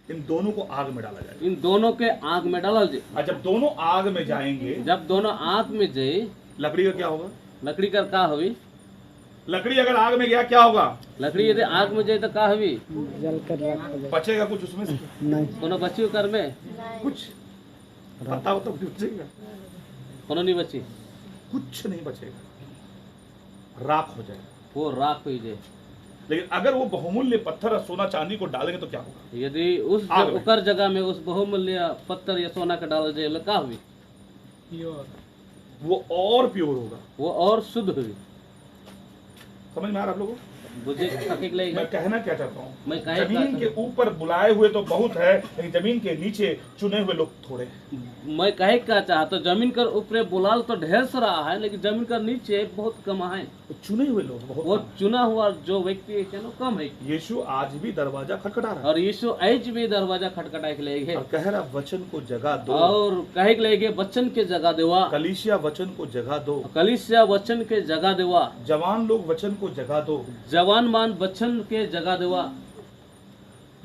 इन दोनों को आग में डाला जाएगा। इन दोनों के आग में डाला जाए। और जब दोनों आग में जाएंगे, जब दोनों आग में जाए, लकड़ी का क्या होगा? लकड़ी का का हुई? लकड़ी अगर आग में गया क्या होगा? लकड़ी यदि आग में जाए तो का हुई? बचेगा कुछ उसमें से? कोनो बची कर में? कुछ पता हो तो कुछ बचेगा? कोनो नहीं बची, कुछ नहीं बचेगा, राख हो जाएगा। वो राख हुई जाए। लेकिन अगर वो बहुमूल्य पत्थर और सोना चांदी को डालेंगे तो क्या होगा? यदि उस आग में। उकर जगह में उस बहुमूल्य पत्थर या सोना का डाल जाए तो का हुई? वो और प्योर होगा, वो और शुद्ध हुई। समझ में आ रहा है आप लोगों को? बुझे सके मैं कहना क्या चाहता हूँ, मैं कहे जमीन के ऊपर बुलाए हुए तो बहुत है, लेकिन जमीन के नीचे चुने हुए लोग थोड़े हैं। मैं कहे क्या चाहता, जमीन कर ऊपर बुलाल तो ढेर सारा है, लेकिन जमीन कर नीचे बहुत कम है। तो चुने हुए लोग बहुत वो कम हैं। चुना हुआ जो व्यक्ति है क्या कम है। यीशु आज भी दरवाजा खटखटा रहा है और यीशु आज भी दरवाजा खटखटाए के लिए और कह रहा वचन को जगह दो, और कहे के लिए बच्चन के जगह देवा, कलीसिया वचन को जगह दो, कलीसिया वचन के जगह देवा, जवान लोग वचन को जगह दो। जवान मान वचन के जगह देवा।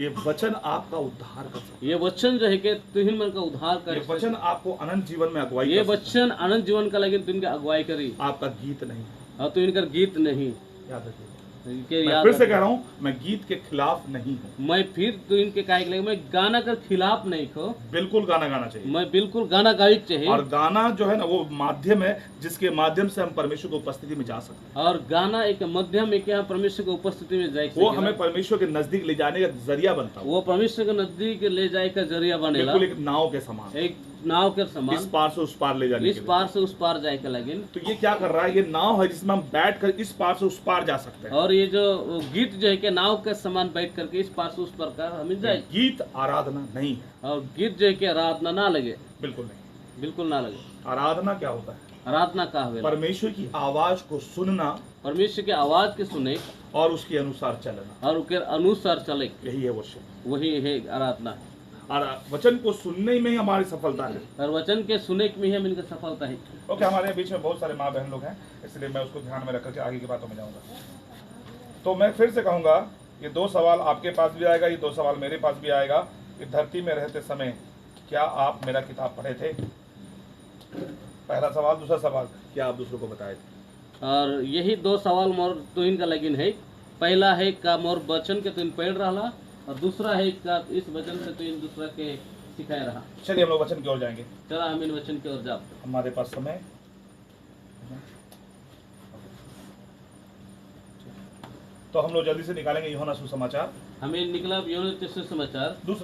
ये वचन आपका उद्धार कर सकता ये वचन जो है कि तुहिन मन का उद्धार है। ये कर, वचन आपको अनंत जीवन में अगुवाई ये कर सकता वचन अनंत जीवन का लेकिन तुमके अगुवाई करी। है। आपका गीत नहीं, और तुम इनकर गीत नहीं याद रखिए। इनके मैं याद फिर से रखो। कह रहा हूँ, मैं गीत के खिलाफ नहीं हूँ, मैं फिर तो इनके काहे के लिए मैं गाना कर खिलाफ नहीं खो। बिल्कुल गाना गाना चाहिए। मैं बिल्कुल गाना गाई चाहिए। और गाना जो है ना वो माध्यम है जिसके माध्यम से हम परमेश्वर की उपस्थिति में जा सकते हैं। और गाना एक माध्यम है कि हम परमेश्वर की उपस्थिति में जाए, वो हमें परमेश्वर के नजदीक ले जाने का जरिया बनता है। वो परमेश्वर के नजदीक ले जाए का जरिया बनेला। बिल्कुल एक नाव के समान, एक नाव के इस समान पार से उस पार ले जाने इस के लिए। पार से उस पार जाए के लगे। तो ये क्या कर रहा है? ये नाव है जिसमें हम बैठ कर इस पार से उस पार जा सकते हैं। और ये जो गीत जो है कि नाव के समान बैठ करके इस पार से उस पार का हमें जाए। गीत आराधना नहीं है, और गीत जो है कि आराधना ना लगे, बिल्कुल नहीं। बिल्कुल ना लगे। आराधना क्या होता है? आराधना का हुए परमेश्वर की आवाज को सुनना परमेश्वर की आवाज के सुने और उसके अनुसार चलना, और उसके अनुसार चले, यही है वर्षिप। वही है आराधना। और वचन को सुनने में ही हमारी सफलता है। और वचन के सुने में ही हम इनका सफलता है। ओके, हमारे बीच में बहुत सारे माँ बहन लोग हैं, इसलिए मैं उसको ध्यान में रख करके आगे की बातों में जाऊंगा। तो मैं फिर से कहूंगा, ये दो सवाल आपके पास भी आएगा, ये दो सवाल मेरे पास भी आएगा कि धरती में रहते समय क्या आप मेरा किताब पढ़े थे? पहला सवाल। दूसरा सवाल, क्या आप दूसरों को बताए थे? और यही दो सवाल मोर तो इनका लगिन है। पहला है का मोर वचन के तुम पढ़ रहा, और दूसरा है का इस वचन से तुम दूसरा के सिखाए रहा। चलिए हम लोग वचन की ओर जाएंगे। चला हम इन वचन की ओर जाओ। हमारे पास समय, तो हम लोग जल्दी से निकालेंगे यूहन्ना सुसमाचार। हमें निकला यूहन्ना सुसमाचार। दूसरा